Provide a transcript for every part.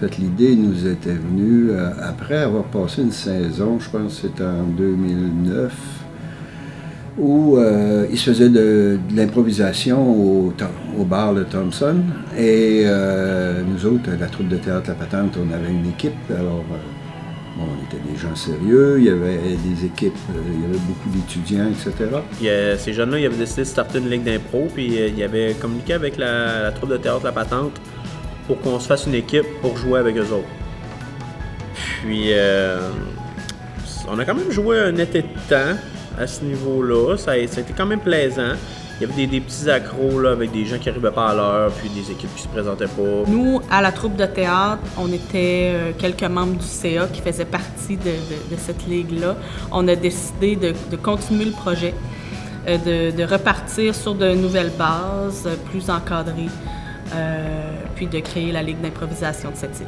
fait, l'idée nous était venue après avoir passé une saison, je pense que c'était en 2009, où il se faisait de l'improvisation au bar de Thompson. Et nous autres, la troupe de théâtre La Patente, on avait une équipe. Alors, bon, on était des gens sérieux, il y avait des équipes, il y avait beaucoup d'étudiants, etc. Puis, ces jeunes-là, ils avaient décidé de starter une ligue d'impro, puis ils avaient communiqué avec la troupe de théâtre La Patente pour qu'on se fasse une équipe pour jouer avec eux autres. Puis, on a quand même joué un été de temps à ce niveau-là. Ça a été quand même plaisant. Il y avait des petits accros là, avec des gens qui n'arrivaient pas à l'heure, puis des équipes qui se présentaient pas. Nous, à la troupe de théâtre, on était quelques membres du CA qui faisaient partie de cette ligue-là. On a décidé de continuer le projet, de repartir sur de nouvelles bases, plus encadrées, puis de créer la ligue d'improvisation de cette île.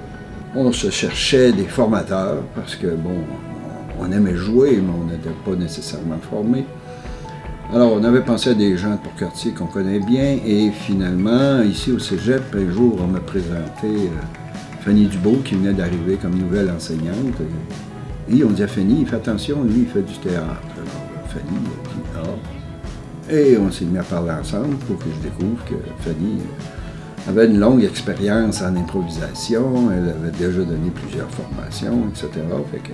On se cherchait des formateurs parce que, bon, on aimait jouer, mais on n'était pas nécessairement formés. Alors, on avait pensé à des gens de Port-Cartier qu'on connaît bien, et finalement, ici au Cégep, un jour, on m'a présenté Fanny Dubois, qui venait d'arriver comme nouvelle enseignante. Et on dit à Fanny, fais attention, lui, il fait du théâtre. Alors, Fanny a dit, ah. Et on s'est mis à parler ensemble pour que je découvre que Fanny avait une longue expérience en improvisation, elle avait déjà donné plusieurs formations, etc. Fait que,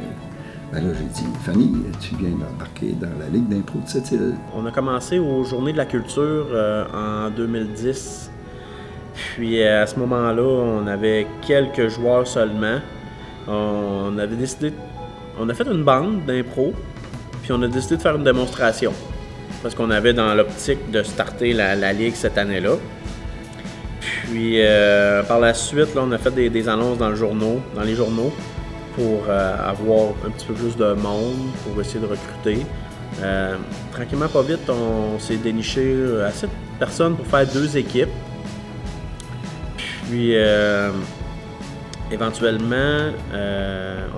ben là, j'ai dit, Fanny, tu viens d'embarquer dans la Ligue d'impro de cette île. On a commencé aux Journées de la culture en 2010. Puis à ce moment-là, on avait quelques joueurs seulement. On avait décidé, on a fait une bande d'impro, puis on a décidé de faire une démonstration. Parce qu'on avait dans l'optique de starter la Ligue cette année-là. Puis par la suite, là, on a fait des annonces dans les journaux pour avoir un petit peu plus de monde, pour essayer de recruter. Tranquillement, pas vite, on s'est déniché assez de personnes pour faire 2 équipes. Puis éventuellement,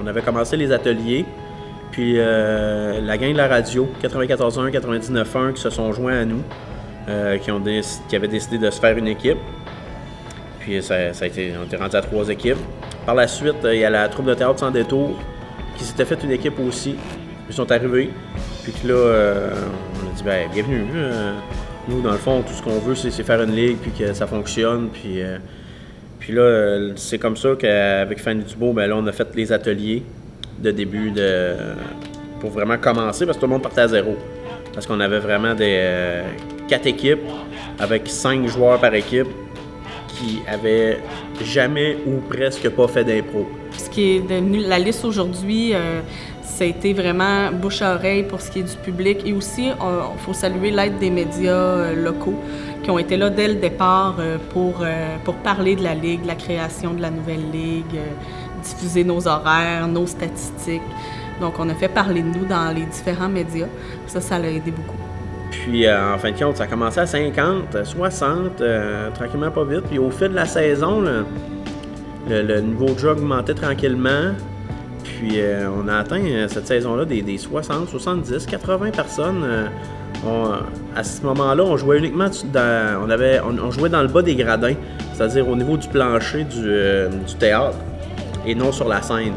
on avait commencé les ateliers. Puis la gang de la radio, 94.1, 99.1, qui se sont joints à nous, qui avaient décidé de se faire une équipe. Puis on était rendu à 3 équipes. Par la suite, il y a la troupe de théâtre Sans Détour qui s'était fait une équipe aussi. Ils sont arrivés. Puis là, on a dit, ben, bienvenue. Nous, dans le fond, tout ce qu'on veut, c'est faire une ligue, puis que ça fonctionne. Puis là, c'est comme ça qu'avec Fanny Dubois, ben là, on a fait les ateliers de début pour vraiment commencer, parce que tout le monde partait à zéro. Parce qu'on avait vraiment 4 équipes avec 5 joueurs par équipe qui avaient jamais ou presque pas fait d'impro. Ce qui est devenu la liste aujourd'hui, ça a été vraiment bouche à oreille pour ce qui est du public. Et aussi, il faut saluer l'aide des médias locaux qui ont été là dès le départ pour parler de la Ligue, de la création de la nouvelle Ligue, diffuser nos horaires, nos statistiques. Donc, on a fait parler de nous dans les différents médias. Ça l'a aidé beaucoup. Puis, en fin de compte, ça a commencé à 50, 60, tranquillement, pas vite. Puis, au fil de la saison, le niveau de jeu augmentait tranquillement. Puis, on a atteint cette saison-là des 60, 70, 80 personnes. À ce moment-là, on jouait uniquement on jouait dans le bas des gradins, c'est-à-dire au niveau du plancher du théâtre et non sur la scène.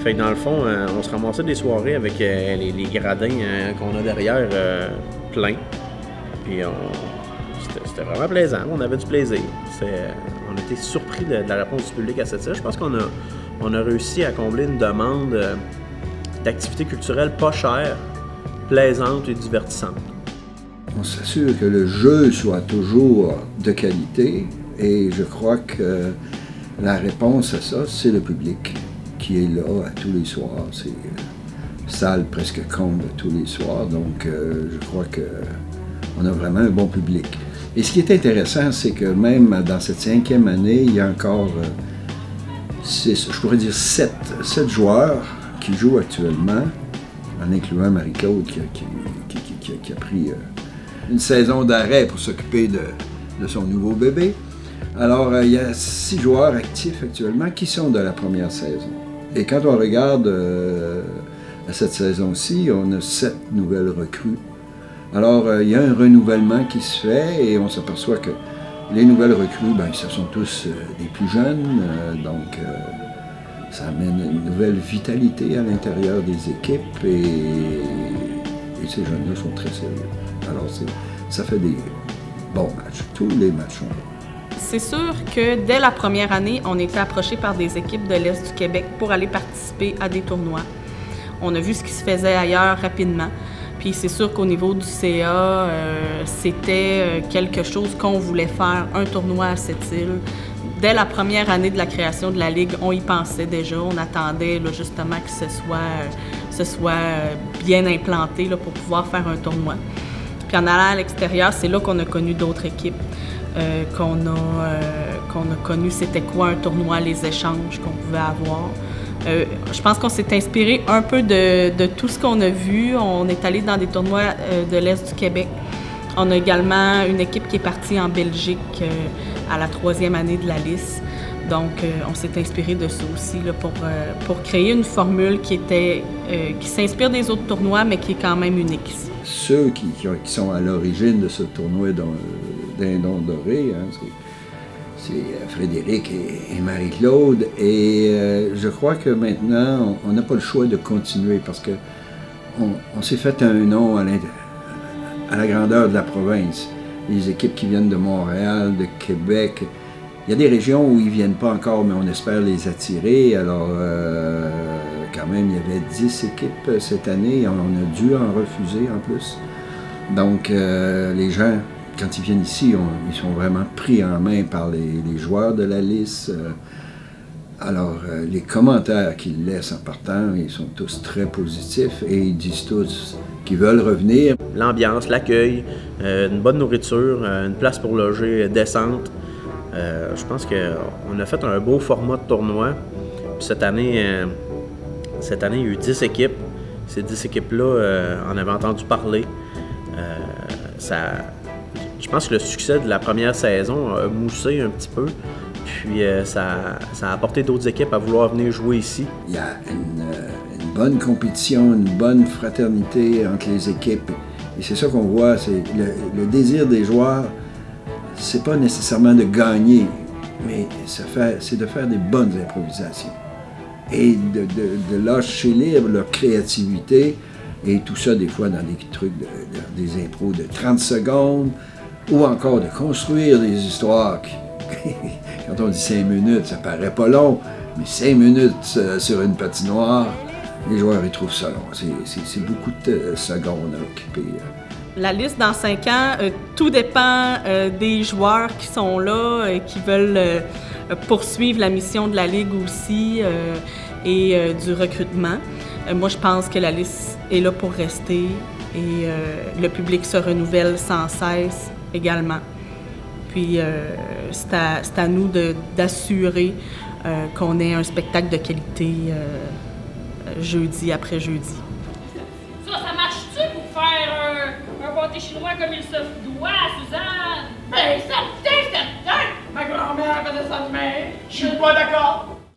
Fait que dans le fond, on se ramassait des soirées avec les gradins qu'on a derrière pleins. Puis c'était vraiment plaisant, on avait du plaisir. On était surpris de la réponse du public à cette île. Je pense qu'on a réussi à combler une demande d'activités culturelles pas chères, plaisantes et divertissantes. On s'assure que le jeu soit toujours de qualité, et je crois que la réponse à ça, c'est le public qui est là à tous les soirs. C'est salle presque comble tous les soirs, donc je crois qu'on a vraiment un bon public. Et ce qui est intéressant, c'est que même dans cette 5e année, il y a encore, je pourrais dire 7 joueurs qui jouent actuellement, en incluant Marie-Claude qui a pris une saison d'arrêt pour s'occuper de son nouveau bébé. Alors, il y a 6 joueurs actifs actuellement qui sont de la première saison. Et quand on regarde à cette saison-ci, on a 7 nouvelles recrues. Alors, il y a un renouvellement qui se fait, et on s'aperçoit que Les nouvelles recrues, ben, ce sont tous des plus jeunes, donc ça amène une nouvelle vitalité à l'intérieur des équipes et ces jeunes-là sont très sérieux. Alors ça fait des bons matchs. Tous les matchs sont bons. C'est sûr que dès la première année, on était approché par des équipes de l'Est du Québec pour aller participer à des tournois. On a vu ce qui se faisait ailleurs rapidement. Puis c'est sûr qu'au niveau du CA, c'était quelque chose qu'on voulait faire, un tournoi à cette île. Dès la première année de la création de la Ligue, on y pensait déjà. On attendait là, justement que ce soit bien implanté là, pour pouvoir faire un tournoi. Puis en allant à l'extérieur, c'est là qu'on a connu d'autres équipes, qu'on a connu c'était quoi un tournoi, les échanges qu'on pouvait avoir. Je pense qu'on s'est inspiré un peu de tout ce qu'on a vu. On est allé dans des tournois de l'Est du Québec. On a également une équipe qui est partie en Belgique à la 3e année de la LIS. Donc, on s'est inspiré de ça aussi là, pour créer une formule qui s'inspire des autres tournois, mais qui est quand même unique ici. Ceux qui sont à l'origine de ce tournoi Dindon doré, hein, c'est Frédéric et Marie-Claude. Et je crois que maintenant, on n'a pas le choix de continuer parce qu'on s'est fait un nom à la grandeur de la province. Les équipes qui viennent de Montréal, de Québec. Il y a des régions où ils ne viennent pas encore, mais on espère les attirer. Alors, quand même, il y avait 10 équipes cette année. On a dû en refuser en plus. Donc, les gens, quand ils viennent ici, ils sont vraiment pris en main par les joueurs de la LIS. Alors, les commentaires qu'ils laissent en partant, ils sont tous très positifs et ils disent tous qu'ils veulent revenir. L'ambiance, l'accueil, une bonne nourriture, une place pour loger décente. Je pense qu'on a fait un beau format de tournoi. Puis cette année, il y a eu 10 équipes. Ces 10 équipes-là, on avait entendu parler. Je pense que le succès de la première saison a moussé un petit peu. Puis ça a apporté d'autres équipes à vouloir venir jouer ici. Il y a une bonne compétition, une bonne fraternité entre les équipes. Et c'est ça qu'on voit, c'est le désir des joueurs, c'est pas nécessairement de gagner, mais c'est de faire des bonnes improvisations. Et de lâcher libre leur créativité. Et tout ça, des fois, dans des trucs, des impros de 30 secondes, ou encore de construire des histoires quand on dit 5 minutes, ça paraît pas long, mais 5 minutes sur une patinoire, les joueurs ils trouvent ça long. C'est beaucoup de secondes à occuper. La liste dans 5 ans, tout dépend des joueurs qui sont là et qui veulent poursuivre la mission de la Ligue aussi et du recrutement. Moi, je pense que la liste est là pour rester et le public se renouvelle sans cesse également. Puis c'est à nous d'assurer qu'on ait un spectacle de qualité jeudi après jeudi. Ça marche-tu pour faire un pâté chinois comme il se doit, Suzanne? Ben, certain! Ma grand-mère faisait ça de même. Je suis pas d'accord.